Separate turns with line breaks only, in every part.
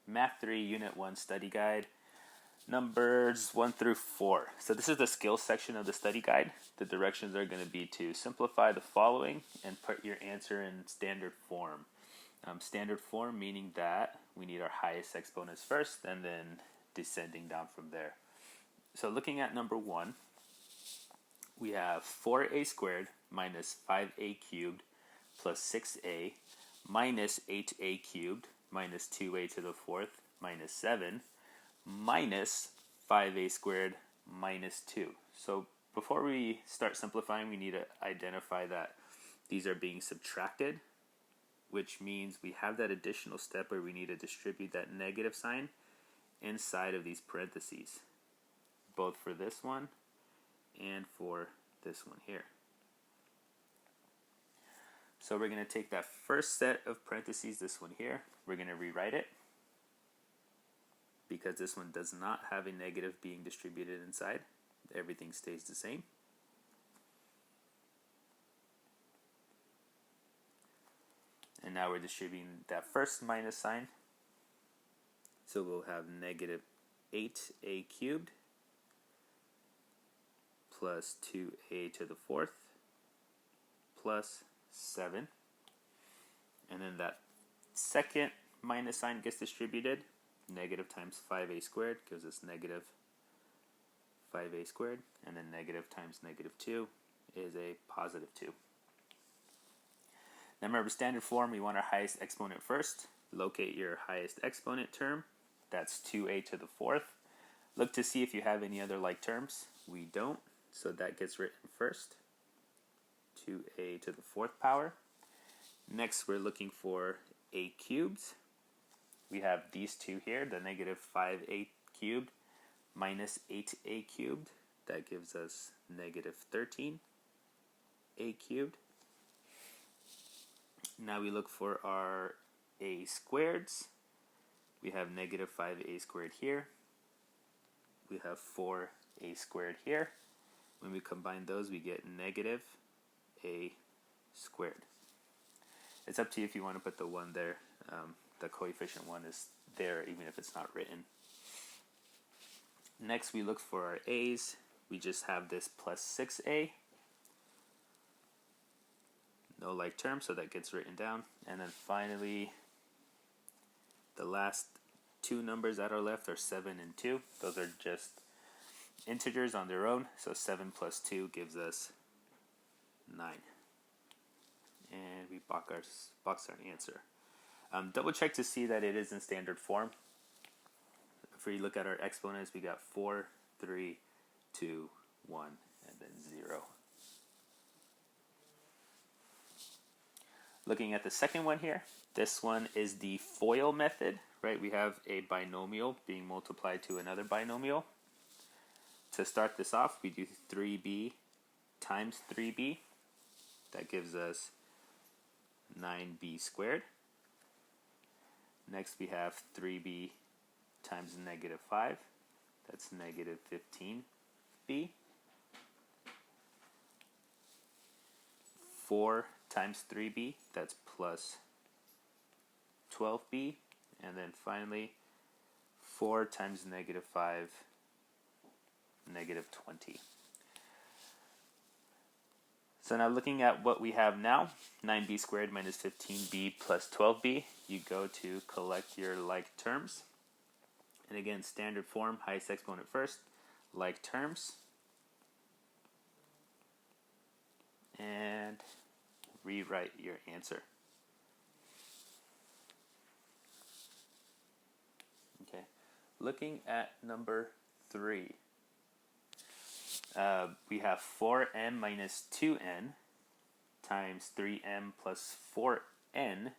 Math 3 Unit 1 Study Guide, numbers 1 through 4. So this is the skills section of the study guide. The directions are going to be to simplify the following and put your answer in standard form. Standard form meaning that we need our highest exponents first and then descending down from there. So looking at number 1, we have 4a squared minus 5a cubed plus 6a minus 8a cubed minus 2a to the fourth minus 7 minus 5a squared minus 2. So before we start simplifying, we need to identify that these are being subtracted, which means we have that additional step where we need to distribute that negative sign inside of these parentheses, both for this one and for this one here. So we're going to take that first set of parentheses, this one here, we're going to rewrite it because this one does not have a negative being distributed inside. Everything stays the same. And now we're distributing that first minus sign. So we'll have negative 8a cubed plus 2a to the fourth plus 7. And then that second minus sign gets distributed. Negative times 5a squared gives us negative 5a squared. And then negative times negative 2 is a positive 2. Now remember, standard form, we want our highest exponent first. Locate your highest exponent term. That's 2a to the fourth. Look to see if you have any other like terms. We don't, so that gets written first. 2a to the fourth power. Next, we're looking for a cubed. We have these two here, the negative 5a cubed minus 8a cubed. That gives us negative 13a cubed. Now we look for our a squareds. We have negative 5a squared here. We have 4a squared here. When we combine those, we get negative a squared. It's up to you if you want to put the 1 there. The coefficient 1 is there even if it's not written. Next, we look for our a's. We just have this plus 6a. No like term, so that gets written down. And then finally, the last two numbers that are left are 7 and 2. Those are just integers on their own. So 7 plus 2 gives us 9. And we box our answer. Double check to see that it is in standard form. If we look at our exponents, we got 4, 3, 2, 1, and then 0. Looking at the second one here, this one is the FOIL method, right? We have a binomial being multiplied to another binomial. To start this off, we do 3b times 3b. That gives us 9b squared. Next we have 3b times negative 5. That's negative 15b. 4 times 3b, that's plus 12b. And then finally, 4 times negative 5, negative 20. So now looking at what we have now, 9b squared minus 15b plus 12b, you go to collect your like terms. And again, standard form, highest exponent first, like terms. And rewrite your answer. Okay, looking at number 3. We have 4m minus 2n times 3m plus 4n.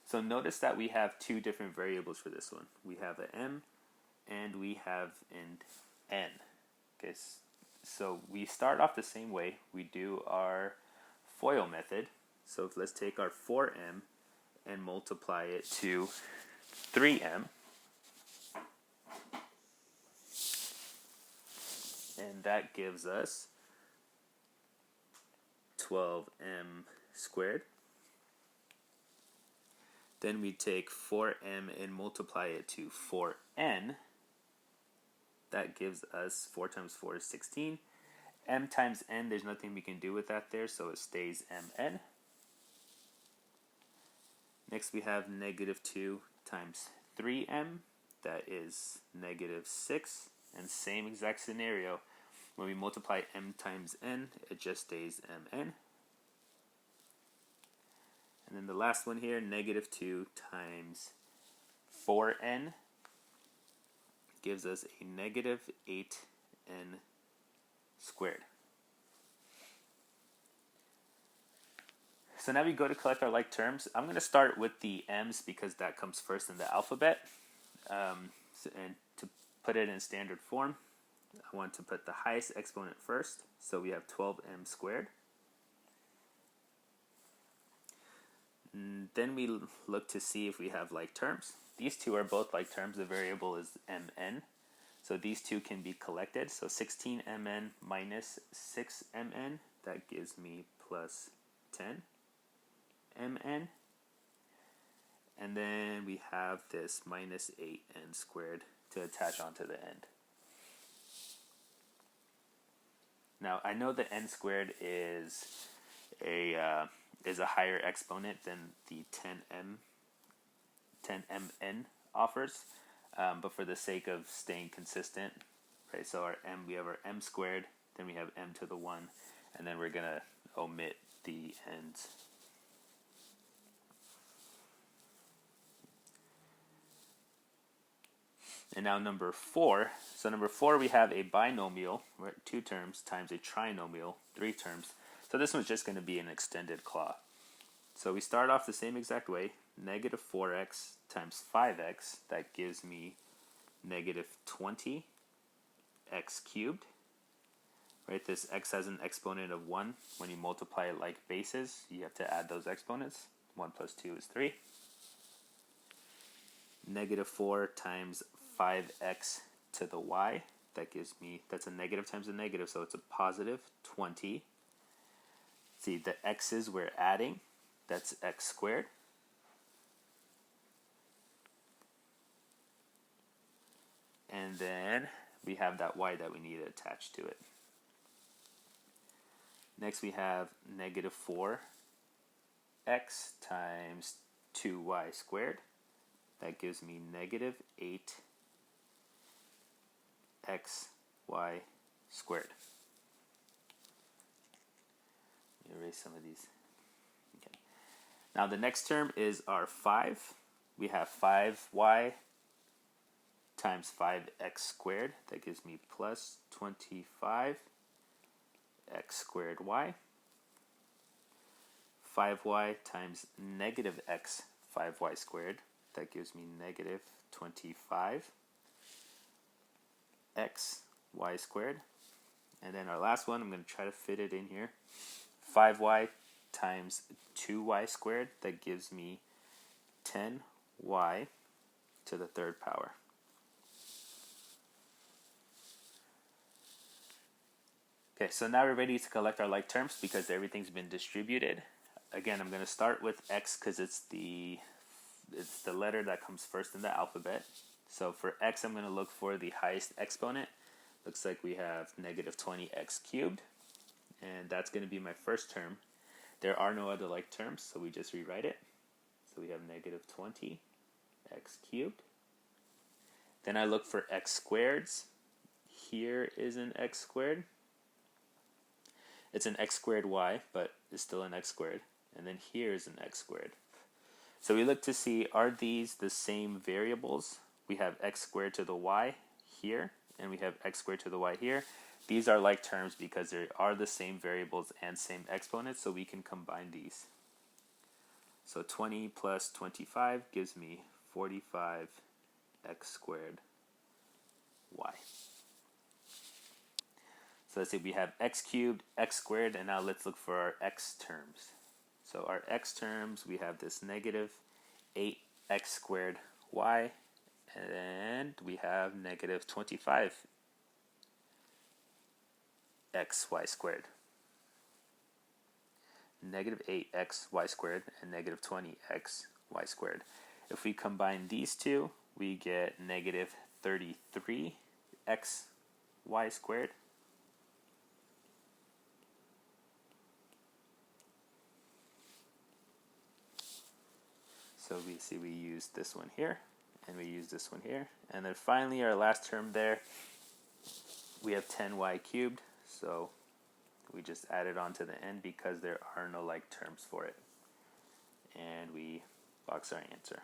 So notice that we have two different variables for this one. We have an m and we have an n. Okay, so we start off the same way. We do our FOIL method. So let's take our 4m and multiply it to 3m. And that gives us 12m squared. Then we take 4m and multiply it to 4n. That gives us 4 times 4 is 16. M times n, there's nothing we can do with that there, so it stays mn. Next we have negative 2 times 3m. That is negative 6. And same exact scenario. When we multiply m times n, it just stays mn. And then the last one here, negative 2 times 4n, gives us a negative 8n squared. So now we go to collect our like terms. I'm going to start with the m's because that comes first in the alphabet. And to put it in standard form, I want to put the highest exponent first. So we have 12m squared. Then we look to see if we have like terms. These two are both like terms. The variable is mn. So these two can be collected. So 16mn minus 6mn, that gives me plus 10mn. And then we have this minus 8n squared to attach onto the end. Now I know that n squared is a higher exponent than the 10mn offers, but for the sake of staying consistent, right? So our m, we have our m squared, then we have m to the 1, and then we're gonna omit the ends. And now number 4. So number 4, we have a binomial, right, 2 terms, times a trinomial, 3 terms. So this one's just going to be an extended claw. So we start off the same exact way, negative 4x times 5x, that gives me negative 20x cubed. Right, this x has an exponent of 1. When you multiply it like bases, you have to add those exponents. 1 plus 2 is 3. Negative 4 times 5x to the y, that gives me, that's a negative times a negative, so it's a positive 20. See, the x's we're adding, that's x squared. And then we have that y that we need to attach to it. Next we have negative 4x times 2y squared. That gives me negative 8xy squared. Let me erase some of these. Okay. Now the next term is our 5. We have 5y times 5x squared. That gives me plus 25x squared y. 5y times negative x 5y squared. That gives me negative 25x y squared. And then our last one, I'm going to try to fit it in here. 5y times 2y squared. That gives me 10y to the third power. Okay, so now we're ready to collect our like terms because everything's been distributed. Again, I'm going to start with x because it's the letter that comes first in the alphabet. So for x, I'm going to look for the highest exponent. Looks like we have negative 20x cubed, and that's going to be my first term. There are no other like terms, so we just rewrite it. So we have negative 20x cubed. Then I look for x squareds. Here is an x squared. It's an x squared y, but it's still an x squared. And then here is an x squared. So we look to see, are these the same variables? We have x squared to the y here, and we have x squared to the y here. These are like terms because they are the same variables and same exponents, so we can combine these. So 20 plus 25 gives me 45x squared y. So let's say we have x cubed, x squared, and now let's look for our x terms. So our x terms, we have this negative 8x squared y, and we have negative 25xy squared. Negative 8xy squared and negative 20xy y squared. If we combine these two, we get negative 33xy squared. So we see we use this one here, and we use this one here. And then finally, our last term there, we have 10y cubed. So we just add it on to the end because there are no like terms for it. And we box our answer.